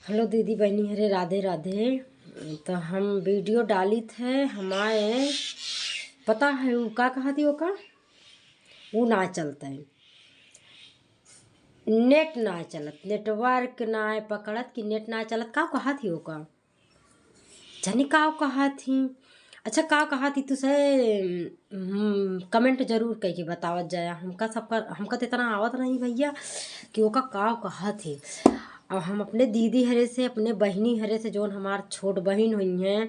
Hello दीदी बहनी, हरे राधे राधे। तो हम वीडियो डाली थे हमारे, पता है वो का कहा थी, वो का वो ना चलता है, नेट ना चलत, नेटवर्क ना पकड़त कि नेट ना चलत, का कहा थी वो का जानी का कहा थी। अच्छा का कहा थी तुसे कमेंट जरूर कह के बतावत जाए। हमका तो इतना आवत नहीं भैया कि वो का कहा थी। और हम अपने दीदी हरे से, अपने बहनी हरे से, जो हमार छोट बहन हुई हैं,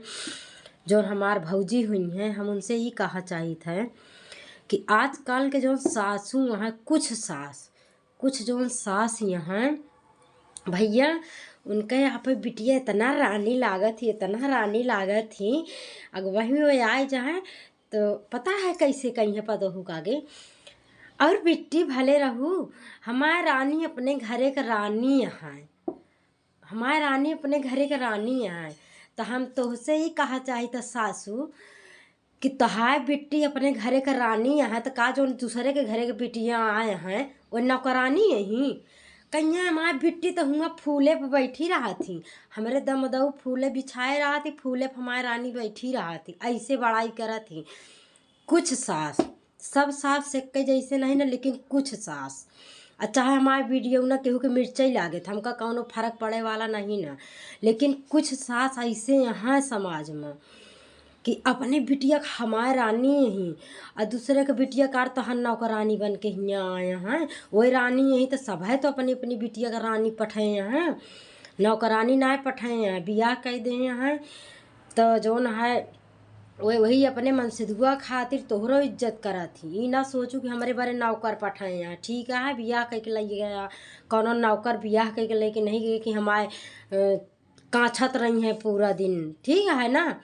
जो हमार भौजी हुई हैं, हम उनसे ही कहा चाहिए था कि आजकल के जो सासू हैं, कुछ जो सास यहाँ भैया, उनके यहाँ पे बिटिया इतना रानी लागत थी, इतना रानी लागत थी। अगर वही वो आए जाए तो पता है कैसे कहीं है पदोहू कागे। और बिट्टी भले रहू, हमारे रानी अपने घरे का रानी यहाँ है, हमारे रानी अपने घरे का रानी यहाँ है। तो हम तुहसे ही कहा चाहिए था सासू कि तहाय बिट्टी अपने घरे का रानी यहाँ, तो का जो दूसरे के घरे के बिटियाँ आए हैं वो नौकरानी यहीं कहीं। हमारी बिट्टी तो हुआ फूले पर बैठी रहा थी, हमारे दमदऊ फूले बिछाए रहा थी, फूले पर हमारी रानी बैठी रहा थी, ऐसे बड़ाई करा थी। कुछ सास, सब सास से के जैसे नहीं ना, लेकिन कुछ सास अच्छा है। हमारे वीडियो ना केहू के मिर्चाई लागे था, हमका कौनो फर्क पड़े वाला नहीं ना, लेकिन कुछ सास ऐसे यहाँ समाज में कि अपने बिटिया हमारे रानी ही और दूसरे के बिटिया कार तहन नौकरानी बन के यहाँ आए हैं। वही रानी यही तो सब है, तो अपनी अपनी बिटिया का रानी पठाए हैं, नौकरानी ना पठाए हैं, बियाह कह दे हैं। तो जो न है वही अपने मन से दुआ खातिर तोहरो इज्जत करा थी। ई ना सोचू कि हमारे बारे नौकर पठाए हैं, ठीक है बियाह कह के ले गया कौनो नौकर, बियाह कह के लेके नहीं गए कि हमारे काछत रही हैं पूरा दिन, ठीक है ना।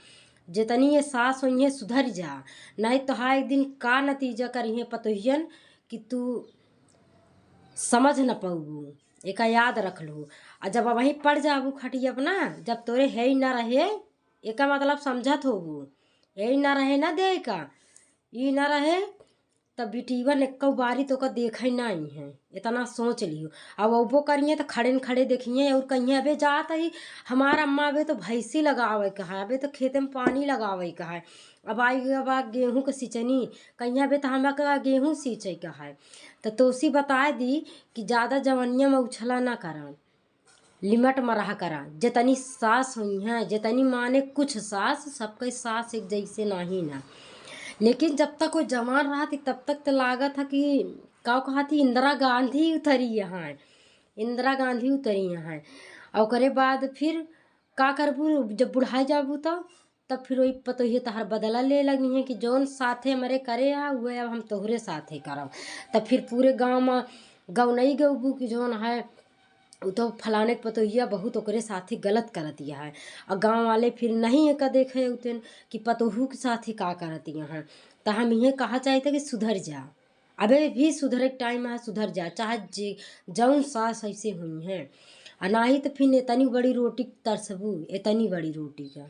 जितनी ये सास हुई है सुधर जा, नहीं तो हाँ एक दिन का नतीजा करी है पतोहियन कि तू समझ न पाऊ। एक याद रख लो, और जब वहीं पड़ जाबू खटिया अपना, जब तोरे है ही ना रहे, एक मतलब समझत होबू, यही ना रहे ना दे का ई ना रहे, तब बिटीवन एक बारी तो का देख नहीं है, इतना सोच लियो। अब वो करिए तो खड़े न खड़े देखिए और कहिए अबे जात ही हमारा अम्मा अबे तो भैंसी लगावे कहा है, अबे तो खेते में पानी लगावे कहा है, अब आई अब गेहूँ के सींचनी कहिए अबे तो हमें का गेहूँ सींचे कहा है। तो तोसी बता दी कि ज़्यादा जवनिया में उछला ना करा, लिमट में रहा करा। जितनी सास हुई हैं, जितनी माने कुछ सास, सबके सास एक जैसे नहीं ना, लेकिन जब तक वो जवान रहा थी तब तक तो लागत था कि का कहा थी इंदिरा गांधी उतरी यहाँ, इंदिरा गांधी उतरी यहाँ। और करे बाद फिर का करबू, जब बुढ़ाई जाबू तो तब फिर वही पतोहिए तहर बदला ले लगी है कि जौन साथे हमारे करे आ हुए अब हम तोहरे साथे करब। तब फिर पूरे गाँव में गौ नहीं गौबू कि जौन है वो तो फलाने के पतोहिया बहुत ओकरे साथी गलत कर दिया है। और गांव वाले फिर नहीं है का देखे उतन कि पतोहू के साथी का करती हैं। तो हम ये कहा चाहते कि सुधर जा, अबे भी सुधरे टाइम है, सुधर जा, चाहे जौन सास ऐसे हुई हैं। और ना ही तो फिर इतनी बड़ी रोटी तरसबू, इतनी बड़ी रोटी का।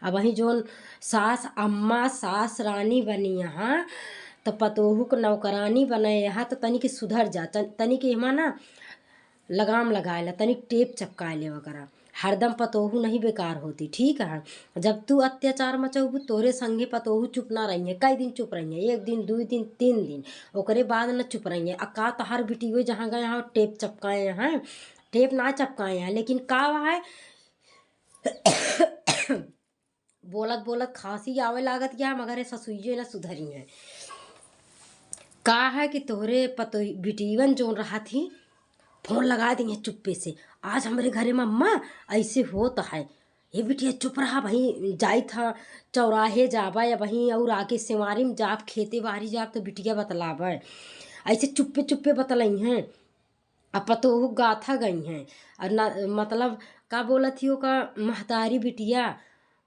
अब वहीं जोन सास अम्मा सास रानी बनी यहाँ, तो पतोहू को नौकरानी बनाए यहाँ, तो तनी के सुधर जा, तनी के हिमा ना लगाम लगाए ला, तनिक टेप चपकाए ले वगैरह। हरदम पतोहू नहीं बेकार होती, ठीक है। जब तू अत्याचार मचाऊ तोरे संगे पतोहू चुप ना रही है, कई दिन चुप रही है, एक दिन 2 दिन 3 दिन, ओकरे बाद न चुप रही है। अका तहार बिटी हुए जहाँ गए यहाँ टेप चपकाए हैं, टेप ना चपकाए हैं, लेकिन का है बोलत बोलत खांसी आवे लागत या मगर ससुइये न सुधरी है। का है कि तोहरे पतो बिटीवन जोन रहा थी फोन लगा देंगे चुप्पे से, आज हमारे घरे में अम्मा ऐसे होता है, ये बिटिया चुप रहा भाई, जाई था चौराहे जाबा या वहीं और आके सिवारी में जाप खेते बाहरी जाप तो बिटिया बतलाब ऐसे चुप्पे चुप्पे बतलाई हैं। अब पतोहू गाथा गई हैं और ना मतलब का बोला थी वो का महतारी बिटिया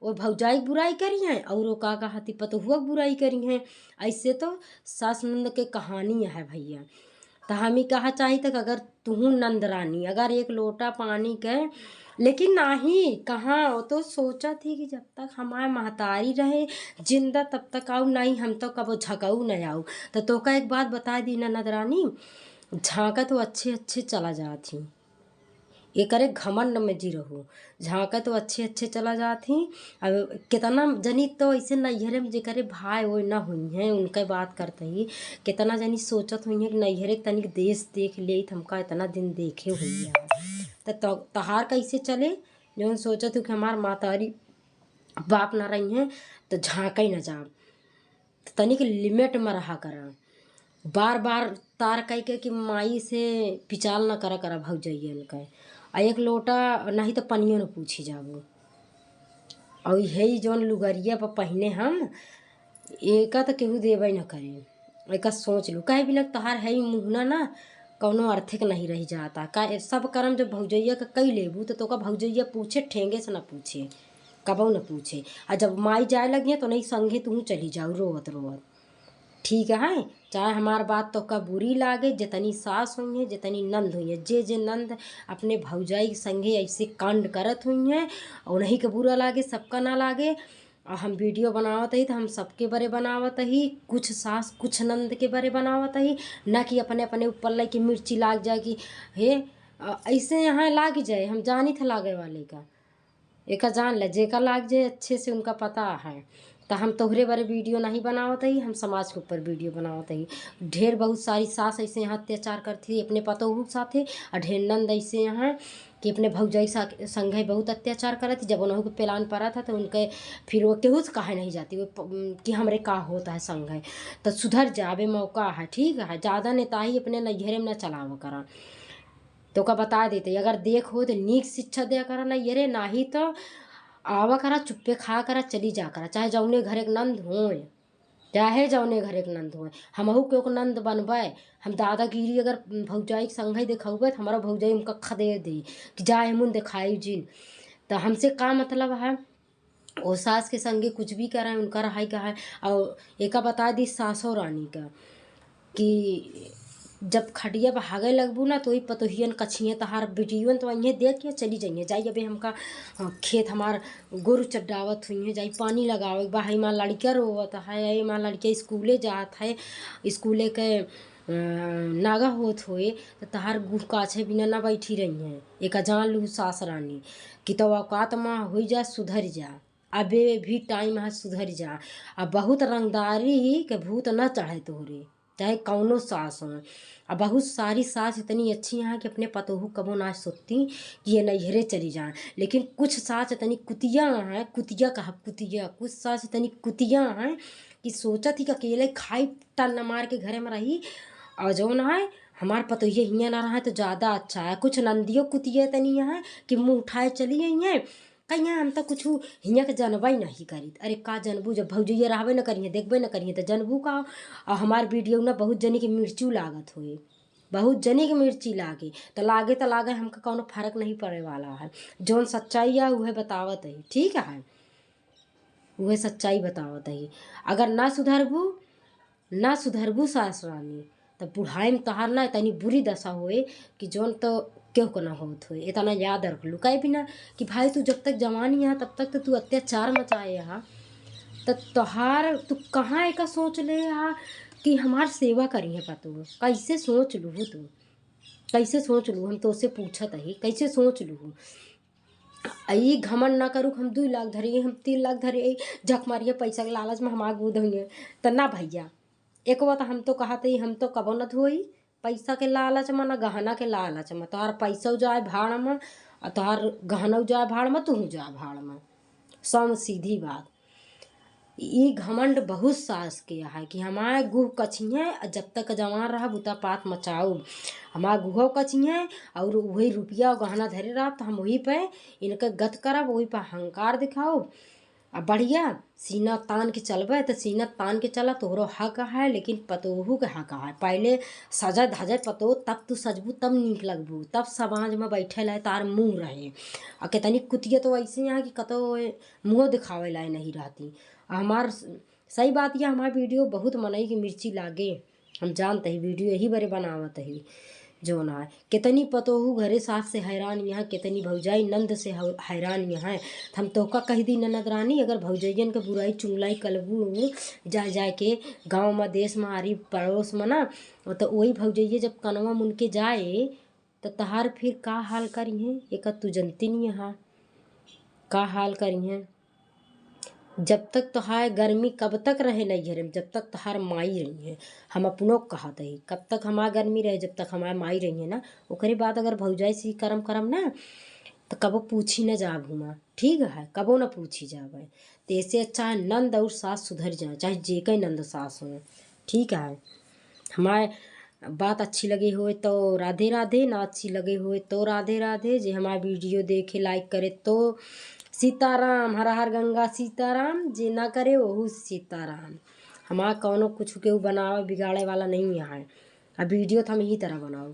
वो भौजाई बुराई करी हैं और वो का कहा थी पतोहुआ बुराई करी हैं। ऐसे तो सास नंद के कहानी है भैया। तो हम ही कहा चाहिए तक अगर तू नंदरानी अगर एक लोटा पानी के, लेकिन नाही कहाँ, वो तो सोचा थी कि जब तक हमारे महतारी रहे जिंदा तब तक आऊ, नहीं हम तो कब झकाऊ नहीं आऊ। तो का एक बात बता दी ना नंदरानी, झाँका तो अच्छे अच्छे चला जाती, ये करे घमंड में जी रहो, झाँका तो अच्छे अच्छे चला जाती। अब कितना जनी तो ऐसे नैहरे में जे करे भाई वो ना हुई हैं, उनके बात करते ही कितना जनी सोचत हुई है कि नैहरे तनिक देश देख ले, हमका इतना दिन देखे हुई है तो तहार कैसे चले। जो सोचत हूँ कि हमार मातारी बाप ना रही हैं तो झाँका ही ना जा, तो तनिक लिमिट में रहा करा। बार बार तार कह के कि माई से पिचाल न करा करा भौजैयन का। आ एक लोटा नहीं तो पनियो न पूछी जाबो। और यही जौन लुगरिया पर पहने हम एका तो केहू देवे न करे। एका सोच लू कहे भी लग तहार है मुहना ना कौनो अर्थिक नहीं रही जाता का। सब कर्म जब भौजैया का कई लेबू तो का भौजैया पूछे ठेंगे से न पूछे, कबो न पूछे। आ जब माई जाए लगी तो नहीं संगे तू चली जाऊ रोवत रोवत। ठीक है, चाहे हमार बात तो का बुरी लागे, जितनी सास हुई है जितनी नंद हुई है, जे नंद अपने भौजाई संगे ऐसे कांड करत हुई हैं उन्हीं के बुरा लागे, सबका ना लागे। और हम वीडियो बनावत ही तो हम सबके बरे बनावत ही, कुछ सास कुछ नंद के बरे बनावत ही, ना कि अपने अपने ऊपर लग के मिर्ची लाग जाए कि हे ऐसे यहाँ लाग जाए। हम जानी था लागे वाले का, एक जान ले जेका लाग जाए अच्छे से उनका पता है। तो हम तोहरे बारे वीडियो नहीं बनावत ही, हम समाज के ऊपर वीडियो बनावत ही। ढेर बहुत सारी सास ऐसे यहाँ अत्याचार करती थी अपने पतोहू के साथे, और ढेर नंद ऐसे यहाँ कि अपने भौजाई संगे बहुत अत्याचार करत थी। जब उन्हों को पेलान पड़ा था तो उनके फिर वो केहू से कहे नहीं जाती वो कि हमरे का होता है संग। तो सुधर जावे मौका है, ठीक है। ज़्यादा नेताही अपने नैहरे में न चलाव करा, तो का बता देते अगर देख हो तो नीक शिक्षा दिया करा नैहरे, ना ही तो आवा करा चुप्पे खा करा चली जा करा। चाहे जौने घर एक नंद होए, चाहे जौने घर एक नंद होए, हमहू के एक नंद बनबे। हम दादागिरी अगर भौजाई संगे दिखौबे तो हमारा भौजाई उनका खदे दे कि जाए मुन दिखाई जिन। तो हमसे का मतलब है, वो सास के संगे कुछ भी करें उनका रहाई का है। और एक बता दी सासो रानी का कि जब खटिया पर हागे लगबू ना तो ही पतोहियन कछिए तहार बेटियन तो वहीं देख के चली जाइए। जाइए अभी हमका खेत हमार गोरु चड्डावत हुई है, जाई पानी लगावे बाहर माँ लड़का रोवत है, माँ लड़के स्कूले जात है, स्कूले के नागा होत होए तो तहार गुह काछे बिना ना बैठी रही हैं। एक जान लू सास रानी कि तो औकात माँ हो जा सुधर जा, अबे भी टाइम है सुधर जा। अब बहुत रंगदारी के भूत न चढ़े तोहरे, चाहे कौनो सास हो। अब बहुत सारी सास इतनी अच्छी हैं कि अपने पतोहू कबो ना सोचती कि ये नैहरे चली जाएं, लेकिन कुछ सास इतनी कुतिया हैं, कुतिया कहा कुतिया, कुछ सास इतनी कुतिया हैं कि सोचत ही कि अकेले खाई टन मार के घरे में रही और जो ना है हमार पतोहिया हियाँ ना रहा तो ज़्यादा अच्छा है। कुछ नंदियों कुतिया इतनी हैं कि मुँह उठाए चली गई हैं कहीं हम तो कुछ हियाँ के जनबा ही नहीं करी। अरे का जनबू, जब भौजैया रहबे न करिए देखबे न करिए तो जनबू का। और हमार वीडियो ना बहुत जनी के मिर्चू लागत हुए, बहुत जनी के मिर्ची लागे तो लागे हमका कौनो फर्क नहीं पड़े वाला है। जौन सच्चाई है वह बतावत है, ठीक है, वह सच्चाई बतावत है। अगर ना सुधरबू सास रानी तब बुढ़ाई में तहार ना इतनी बुरी दशा होए कि जौन तो क्यों को ना होत होए। इतना याद रख लू कहीं भी ना कि भाई तू जब तक जवानी है तब तक तो तू अत्याचार मचाए यहाँ, तो तोहार तू कहाँ एक सोच ले यहाँ कि हमार सेवा करी है पतो। कैसे सोच लू तू, कैसे सोच लू, हम तो उससे पूछत ही कैसे सोच लू। आई घमंड ना करूँ हम 2 लाख धरे हम 3 लाख धरे झक मारिए पैसा के लालच में हमार गुद हुई तो ना भैया। एक बात हम तो कहते हम तो कबो न धोई पैसा के लालच में ना गहना के लालच में। तोहार पैसा जाए भाड़ में और तोहार गहना जाए भाड़ में, तू जाए भाड़ में, सम सीधी बात। ये घमंड बहुत सास के है कि हमारे गुह कछिए जब तक जवान रहा बुता पात मचाऊ, हमारा गुहो कछिए और वही रुपया और गहना धरे रहा तो हम वही पे इनका गत करब, वही पे अहंकार दिखाओ। अब बढ़िया सीना तान के चलबे तो सीना तान के चला तोहरो हक है, लेकिन पतोहू के हक है। पहले सजा धजत पतो तब तू सजबू तब नीक लगबू, तब समाज में बैठे लाए तार मुँह रहे। और कितनी कुतिया तो ऐसे यहाँ कि कतो मुँह दिखावे लाए नहीं रहती। हमार सही बात यह हमार वीडियो बहुत मनई की मिर्ची लागे, हम जानते ही वीडियो यही बड़े बनावत ही जो ना है। कितनी पतोहू घरे सास से हैरान यहाँ, कितनी भौजाई नंद से हैरान यहाँ। हम तो का कह दी ननद रानी अगर भौजैयन के बुराई चुगलाई कलबू जाए के गाँव में देश में आरी पड़ोस में ना, तो वही भौजैया जब कनवा मुन के जाए तो तहार फिर का हाल करी है एक तू जनती नहीं है का हाल करी है। जब तक तोहार गर्मी कब तक रहे नैहर में, जब तक तोहार माई रही है। हम अपनों कहत है कब तक हमार गर्मी रहे, जब तक हमार माई रही है ना। ओकरे बाद अगर भौजाई से करम करम ना तो कबो पूछी न जा घूमा, ठीक है, कबो न पूछी जावे। तो ऐसे अच्छा है नंद और सास सुधर जाए, चाहे जे कई नंद सास हो, ठीक है। हमारे बात अच्छी लगी हो तो राधे राधे, ना अच्छी लगे हो तो राधे राधे। जे हमारे वीडियो देखे लाइक करे तो सीताराम, हर हर गंगा सीताराम। जे ना करे वहू सीताराम। हमारा कौनो कुछ के बनावे बिगाड़े वाला नहीं है। अब वीडियो तो हम यही तरह बनाओ।